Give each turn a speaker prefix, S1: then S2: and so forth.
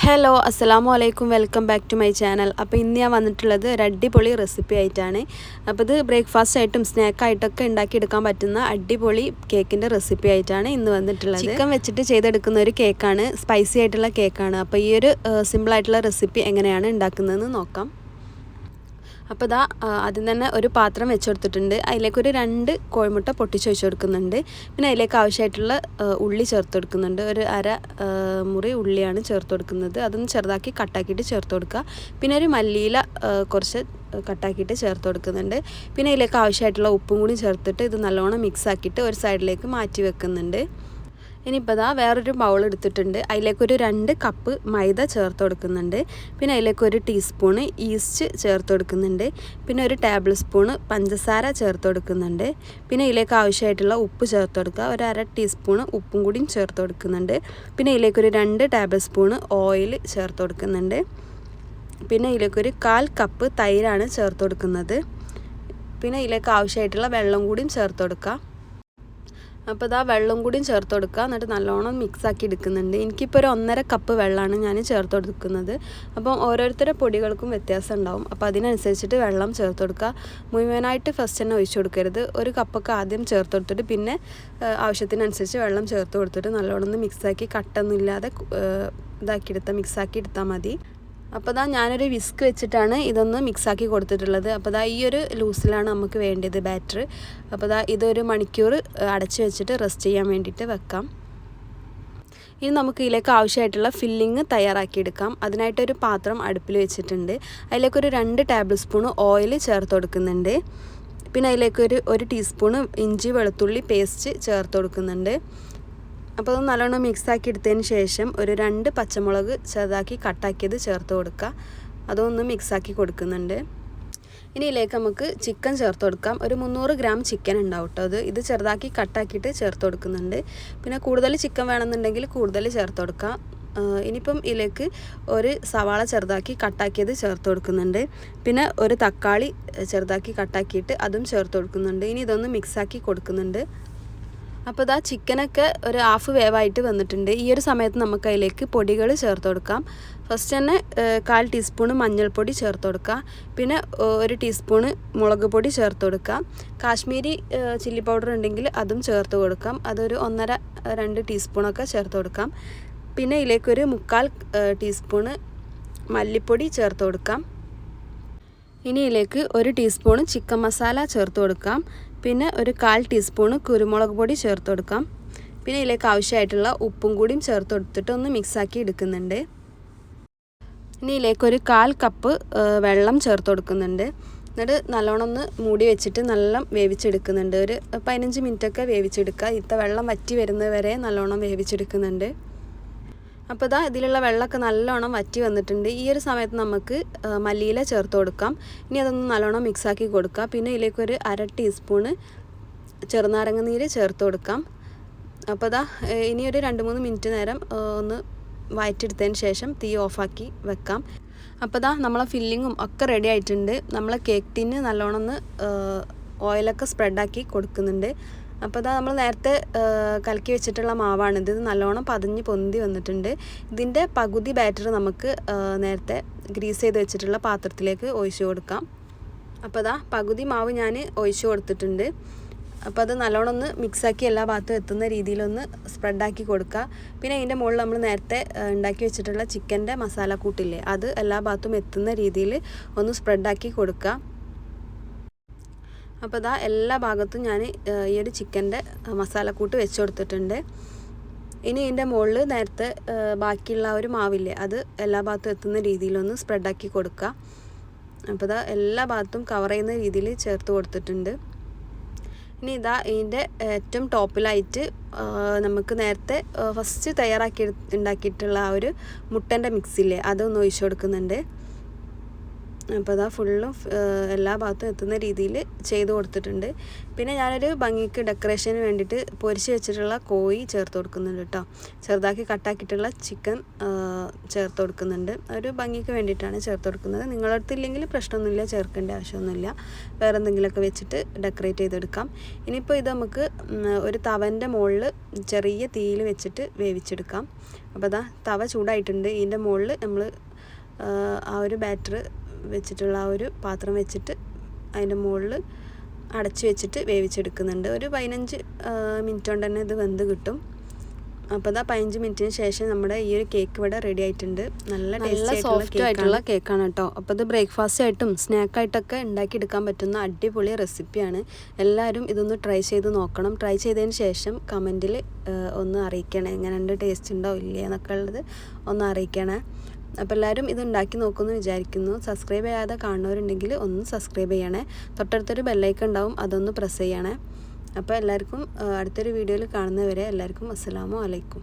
S1: Hello അസ്സലാമു അലൈക്കും welcome back to my channel. അപ്പോൾ ഇന്ന് ഞാൻ വന്നിട്ടുള്ളത് ഒരു അടിപൊളി റെസിപ്പി ആയിട്ടാണ്. അപ്പോൾ ഇത് ബ്രേക്ക്ഫാസ്റ്റ് ആയിട്ടും സ്നാക്കായിട്ടൊക്കെ ഉണ്ടാക്കിയെടുക്കാൻ പറ്റുന്ന അടിപൊളി കേക്കിൻ്റെ റെസിപ്പി ആയിട്ടാണ് ഇന്ന് വന്നിട്ടുള്ളത്. ചിക്കൻ വെച്ചിട്ട് ചെയ്തെടുക്കുന്ന ഒരു കേക്കാണ്, സ്പൈസി ആയിട്ടുള്ള കേക്കാണ്. അപ്പോൾ ഈ ഒരു സിമ്പിളായിട്ടുള്ള റെസിപ്പി എങ്ങനെയാണ് ഉണ്ടാക്കുന്നതെന്ന് നോക്കാം. അപ്പോൾ ഇതാ ആദ്യം തന്നെ ഒരു പാത്രം വെച്ച് കൊടുത്തിട്ടുണ്ട്. അതിലേക്കൊരു 2 കോഴിമുട്ട പൊട്ടിച്ച് വെച്ച് കൊടുക്കുന്നുണ്ട്. പിന്നെ അതിലേക്ക് ആവശ്യമായിട്ടുള്ള ഉള്ളി ചേർത്ത് കൊടുക്കുന്നുണ്ട്. ഒരു അര മുറി ഉള്ളിയാണ് ചേർത്ത് കൊടുക്കുന്നത്. അതൊന്ന് ചെറുതാക്കി കട്ടാക്കിയിട്ട് ചേർത്ത് കൊടുക്കുക. പിന്നെ ഒരു മല്ലിയില കുറച്ച് കട്ടാക്കിയിട്ട് ചേർത്ത് കൊടുക്കുന്നുണ്ട്. പിന്നെ അതിലേക്ക് ആവശ്യമായിട്ടുള്ള ഉപ്പും കൂടി ചേർത്തിട്ട് ഇത് നല്ലോണം മിക്സ് ആക്കിയിട്ട് ഒരു സൈഡിലേക്ക് മാറ്റി വെക്കുന്നുണ്ട്. ഇനിയിപ്പോൾ ഇതാ വേറൊരു ബൗൾ എടുത്തിട്ടുണ്ട്. അതിലേക്കൊരു 2 കപ്പ് മൈദ ചേർത്ത് കൊടുക്കുന്നുണ്ട്. പിന്നെ അതിലേക്കൊരു ടീസ്പൂണ് ഈസ്റ്റ് ചേർത്ത് കൊടുക്കുന്നുണ്ട്. പിന്നെ ഒരു ടേബിൾ സ്പൂണ് പഞ്ചസാര ചേർത്ത് കൊടുക്കുന്നുണ്ട്. പിന്നെ ഇതിലേക്ക് ആവശ്യമായിട്ടുള്ള ഉപ്പ് ചേർത്ത് കൊടുക്കുക. ഒരു അര ടീസ്പൂണ് ഉപ്പും കൂടിയും ചേർത്ത് കൊടുക്കുന്നുണ്ട്. പിന്നെ ഇതിലേക്കൊരു 2 ടേബിൾ സ്പൂണ് ഓയിൽ ചേർത്ത് കൊടുക്കുന്നുണ്ട്. പിന്നെ ഇതിലേക്കൊരു 1/4 കപ്പ് തൈരാണ് ചേർത്ത് കൊടുക്കുന്നത്. പിന്നെ ഇതിലേക്ക് ആവശ്യമായിട്ടുള്ള വെള്ളം കൂടിയും ചേർത്ത് കൊടുക്കുക. അപ്പോൾ ഇതാ വെള്ളം കൂടിയും ചേർത്ത് കൊടുക്കുക. എന്നിട്ട് നല്ലോണം മിക്സാക്കി എടുക്കുന്നുണ്ട്. എനിക്കിപ്പോൾ ഒരു 1.5 കപ്പ് വെള്ളമാണ് ഞാൻ ചേർത്ത് കൊടുക്കുന്നത്. അപ്പം ഓരോരുത്തരുടെ പൊടികൾക്കും വ്യത്യാസം ഉണ്ടാവും. അപ്പോൾ അതിനനുസരിച്ചിട്ട് വെള്ളം ചേർത്ത് കൊടുക്കുക. മുഴുവനായിട്ട് ഫസ്റ്റ് തന്നെ ഒഴിച്ചു കൊടുക്കരുത്. ഒരു കപ്പൊക്കെ ആദ്യം ചേർത്ത് കൊടുത്തിട്ട് പിന്നെ ആവശ്യത്തിനനുസരിച്ച് വെള്ളം ചേർത്ത് കൊടുത്തിട്ട് നല്ലോണം ഒന്ന് മിക്സാക്കി കട്ടൊന്നും ഇല്ലാതെ മിക്സാക്കി എടുത്താൽ മതി. അപ്പോൾ ഇതാ ഞാനൊരു വിസ്ക് വെച്ചിട്ടാണ് ഇതൊന്ന് മിക്സാക്കി കൊടുത്തിട്ടുള്ളത്. അപ്പോൾ ഇതാ ഈ ഒരു ലൂസിലാണ് നമുക്ക് വേണ്ടത് ബാറ്റർ. അപ്പോൾ ഇതാ ഇതൊരു മണിക്കൂർ അടച്ച് വെച്ചിട്ട് റെസ്റ്റ് ചെയ്യാൻ വേണ്ടിയിട്ട് വെക്കാം. ഇനി നമുക്ക് ഇതിലേക്ക് ആവശ്യമായിട്ടുള്ള ഫില്ലിങ് തയ്യാറാക്കിയെടുക്കാം. അതിനായിട്ടൊരു പാത്രം അടുപ്പിൽ വെച്ചിട്ടുണ്ട്. അതിലേക്കൊരു 2 ടേബിൾ സ്പൂൺ ഓയിൽ ചേർത്ത് കൊടുക്കുന്നുണ്ട്. പിന്നെ അതിലേക്കൊരു 1 ടീസ്പൂണ് ഇഞ്ചി വെളുത്തുള്ളി പേസ്റ്റ് ചേർത്ത് കൊടുക്കുന്നുണ്ട്. അപ്പോൾ അത് നല്ലോണം മിക്സാക്കി എടുത്തതിന് ശേഷം ഒരു 2 പച്ചമുളക് ചെറുതാക്കി കട്ടാക്കിയത് ചേർത്ത് കൊടുക്കുക. അതൊന്ന് മിക്സാക്കി കൊടുക്കുന്നുണ്ട്. ഇനി ഇതിലേക്ക് നമുക്ക് ചിക്കൻ ചേർത്ത് കൊടുക്കാം. ഒരു 300 ഗ്രാം ചിക്കൻ ഉണ്ടാവും കേട്ടോ. ഇത് ചെറുതാക്കി കട്ടാക്കിയിട്ട് ചേർത്ത് കൊടുക്കുന്നുണ്ട്. പിന്നെ കൂടുതൽ ചിക്കൻ വേണമെന്നുണ്ടെങ്കിൽ കൂടുതൽ ചേർത്ത് കൊടുക്കാം. ഇനിയിപ്പം ഇതിലേക്ക് ഒരു സവാള ചെറുതാക്കി കട്ടാക്കിയത് ചേർത്ത് കൊടുക്കുന്നുണ്ട്. പിന്നെ ഒരു തക്കാളി ചെറുതാക്കി കട്ടാക്കിയിട്ട് അതും ചേർത്ത് കൊടുക്കുന്നുണ്ട്. ഇനി ഇതൊന്ന് മിക്സാക്കി കൊടുക്കുന്നുണ്ട്. അപ്പോൾ ഇതാ ചിക്കനൊക്കെ ഒരു ഹാഫ് വേവായിട്ട് വന്നിട്ടുണ്ട്. ഈ ഒരു സമയത്ത് നമുക്ക് അതിലേക്ക് പൊടികൾ ചേർത്ത് കൊടുക്കാം. ഫസ്റ്റ് തന്നെ 1/4 ടീസ്പൂണ് മഞ്ഞൾപ്പൊടി ചേർത്ത് കൊടുക്കുക. പിന്നെ 1 ടീസ്പൂണ് മുളക് പൊടി ചേർത്ത് കൊടുക്കുക. കാശ്മീരി ചില്ലി പൗഡർ ഉണ്ടെങ്കിൽ അതും ചേർത്ത് കൊടുക്കാം. അതൊരു 1.5-2 ടീസ്പൂണൊക്കെ ചേർത്ത് കൊടുക്കാം. പിന്നെ ഇതിലേക്കൊരു 3/4 ടീസ്പൂണ് മല്ലിപ്പൊടി ചേർത്ത് കൊടുക്കാം. ഇനി ഇതിലേക്ക് 1 ടീസ്പൂണ് ചിക്കൻ മസാല ചേർത്ത് കൊടുക്കാം. പിന്നെ ഒരു 1/4 ടീസ്പൂണ് കുരുമുളക് പൊടി ചേർത്ത് കൊടുക്കാം. പിന്നെ ഇതിലേക്ക് ആവശ്യമായിട്ടുള്ള ഉപ്പും കൂടിയും ചേർത്ത് കൊടുത്തിട്ട് ഒന്ന് മിക്സാക്കി എടുക്കുന്നുണ്ട്. ഇനി ഇതിലേക്ക് ഒരു 1/4 കപ്പ് വെള്ളം ചേർത്ത് കൊടുക്കുന്നുണ്ട്. എന്നിട്ട് നല്ലോണം ഒന്ന് മൂടി വെച്ചിട്ട് നല്ല വേവിച്ചെടുക്കുന്നുണ്ട്. ഒരു 15 മിനിറ്റൊക്കെ വേവിച്ചെടുക്കുക. ഇത്ത വെള്ളം വറ്റി വരുന്നത് വരെ നല്ലോണം വേവിച്ചെടുക്കുന്നുണ്ട്. അപ്പോൾ ഇതാ ഇതിലുള്ള വെള്ളമൊക്കെ നല്ലോണം വറ്റി വന്നിട്ടുണ്ട്. ഈ ഒരു സമയത്ത് നമുക്ക് മല്ലിയില ചേർത്ത് കൊടുക്കാം. ഇനി അതൊന്ന് നല്ലോണം മിക്സാക്കി കൊടുക്കുക. പിന്നെ ഇതിലേക്കൊരു 1/2 ടീസ്പൂണ് ചെറുനാരങ്ങ നീര് ചേർത്ത് കൊടുക്കാം. അപ്പോൾ ഇതാ ഇനി ഒരു 2-3 മിനിറ്റ് നേരം ഒന്ന് വഴറ്റിയെടുത്തതിന് ശേഷം തീ ഓഫാക്കി വെക്കാം. അപ്പോൾ ഇതാ നമ്മളെ ഫില്ലിങ്ങും ഒക്കെ റെഡി ആയിട്ടുണ്ട്. നമ്മളെ കേക്ക് ടിന്ന് നല്ലോണം ഒന്ന് ഓയിലൊക്കെ സ്പ്രെഡാക്കി കൊടുക്കുന്നുണ്ട്. അപ്പോൾ ഇതാ നമ്മൾ നേരത്തെ കലക്കി വെച്ചിട്ടുള്ള മാവാണിത്. ഇത് നല്ലോണം പതഞ്ഞ് പൊന്തി വന്നിട്ടുണ്ട്. ഇതിൻ്റെ പകുതി ബാറ്റർ നമുക്ക് നേരത്തെ ഗ്രീസ് ചെയ്ത് വെച്ചിട്ടുള്ള പാത്രത്തിലേക്ക് ഒഴിച്ച് കൊടുക്കാം. അപ്പോൾ ഇതാ പകുതി മാവ് ഞാൻ ഒഴിച്ച് കൊടുത്തിട്ടുണ്ട്. അപ്പോൾ അത് നല്ലോണം ഒന്ന് മിക്സാക്കി എല്ലാ ഭാഗത്തും എത്തുന്ന രീതിയിലൊന്ന് സ്പ്രെഡാക്കി കൊടുക്കുക. പിന്നെ അതിൻ്റെ മുകളിൽ നമ്മൾ നേരത്തെ ഉണ്ടാക്കി വെച്ചിട്ടുള്ള ചിക്കൻ്റെ മസാലക്കൂട്ടില്ലേ, അത് എല്ലാ ഭാഗത്തും എത്തുന്ന രീതിയിൽ ഒന്ന് സ്പ്രെഡാക്കി കൊടുക്കുക. അപ്പോൾ ഇതാ എല്ലാ ഭാഗത്തും ഞാൻ ഈ ഒരു ചിക്കൻ്റെ മസാലക്കൂട്ട് വെച്ച് കൊടുത്തിട്ടുണ്ട്. ഇനി ഇതിൻ്റെ മുകളിൽ നേരത്തെ ബാക്കിയുള്ള ഒരു മാവില്ലേ, അത് എല്ലാ ഭാഗത്തും എത്തുന്ന രീതിയിലൊന്ന് സ്പ്രെഡാക്കി കൊടുക്കുക. അപ്പോൾ ഇതാ എല്ലാ ഭാഗത്തും കവർ ചെയ്യുന്ന രീതിയിൽ ചേർത്ത് കൊടുത്തിട്ടുണ്ട്. ഇനി ഇതാ ഇതിൻ്റെ ഏറ്റവും ടോപ്പിലായിട്ട് നമുക്ക് നേരത്തെ ഫസ്റ്റ് ഉണ്ടാക്കിയിട്ടുള്ള ആ ഒരു മുട്ടൻ്റെ മിക്സില്ലേ, അതൊന്ന് ഒഴിച്ചു കൊടുക്കുന്നുണ്ട്. അപ്പോൾ അതാ ഫുള്ളും എല്ലാ ഭാഗത്തും എത്തുന്ന രീതിയിൽ ചെയ്ത് കൊടുത്തിട്ടുണ്ട്. പിന്നെ ഞാനൊരു ഭംഗിക്ക് ഡെക്കറേഷന് വേണ്ടിയിട്ട് പൊരിച്ച് വെച്ചിട്ടുള്ള കോഴി ചേർത്ത് കൊടുക്കുന്നുണ്ട് കേട്ടോ. ചെറുതാക്കി കട്ടാക്കിയിട്ടുള്ള ചിക്കൻ ചേർത്ത് കൊടുക്കുന്നുണ്ട്. ഒരു ഭംഗിക്ക് വേണ്ടിയിട്ടാണ് ചേർത്ത് കൊടുക്കുന്നത്. നിങ്ങളുടെ അടുത്തില്ലെങ്കിൽ പ്രശ്നമൊന്നുമില്ല, ചേർക്കേണ്ട ആവശ്യമൊന്നുമില്ല. വേറെ എന്തെങ്കിലുമൊക്കെ വെച്ചിട്ട് ഡെക്കറേറ്റ് ചെയ്തെടുക്കാം. ഇനിയിപ്പോൾ ഇത് നമുക്ക് ഒരു തവൻ്റെ മുകളിൽ ചെറിയ തീയിൽ വെച്ചിട്ട് വേവിച്ചെടുക്കാം. അപ്പോൾ അതാ തവ ചൂടായിട്ടുണ്ട്. ഇതിൻ്റെ മുകളിൽ നമ്മൾ ആ ഒരു ബാറ്റർ വെച്ചിട്ടുള്ള ആ ഒരു പാത്രം വെച്ചിട്ട് അതിൻ്റെ മുകളിൽ അടച്ച് വെച്ചിട്ട് വേവിച്ചെടുക്കുന്നുണ്ട്. ഒരു 15 മിനിറ്റ് കൊണ്ട് തന്നെ ഇത് വെന്ത് കിട്ടും. അപ്പോൾ അതാ 15 മിനിറ്റിന് ശേഷം നമ്മുടെ ഈ ഒരു കേക്ക് ഇവിടെ റെഡി ആയിട്ടുണ്ട്. നല്ല സോഫ്റ്റ് ആയിട്ടുള്ള കേക്കാണ് കേട്ടോ. അപ്പോൾ ഇത് ബ്രേക്ക്ഫാസ്റ്റ് ആയിട്ടും സ്നാക്കായിട്ടൊക്കെ ഉണ്ടാക്കിയെടുക്കാൻ പറ്റുന്ന അടിപൊളി റെസിപ്പിയാണ്. എല്ലാവരും ഇതൊന്ന് ട്രൈ ചെയ്ത് നോക്കണം. ട്രൈ ചെയ്തതിന് ശേഷം കമൻറ്റിൽ ഒന്ന് അറിയിക്കണേ, എങ്ങനെയുണ്ട്, ടേസ്റ്റ് ഉണ്ടോ ഇല്ലേ എന്നൊക്കെ ഉള്ളത് ഒന്ന് അറിയിക്കണേ. അപ്പോൾ എല്ലാവരും ഇത് ഉണ്ടാക്കി നോക്കുമെന്ന് വിചാരിക്കുന്നു. സബ്സ്ക്രൈബ് ചെയ്യാതെ കാണുന്നവരുണ്ടെങ്കിൽ ഒന്ന് സബ്സ്ക്രൈബ് ചെയ്യണേ. തൊട്ടടുത്തൊരു ബെല്ലൈക്കൺ ഉണ്ടാവും, അതൊന്ന് പ്രസ് ചെയ്യണേ. അപ്പോൾ എല്ലാവർക്കും അടുത്തൊരു വീഡിയോയിൽ കാണുന്നവരെ എല്ലാവർക്കും അസ്സലാമു അലൈക്കും.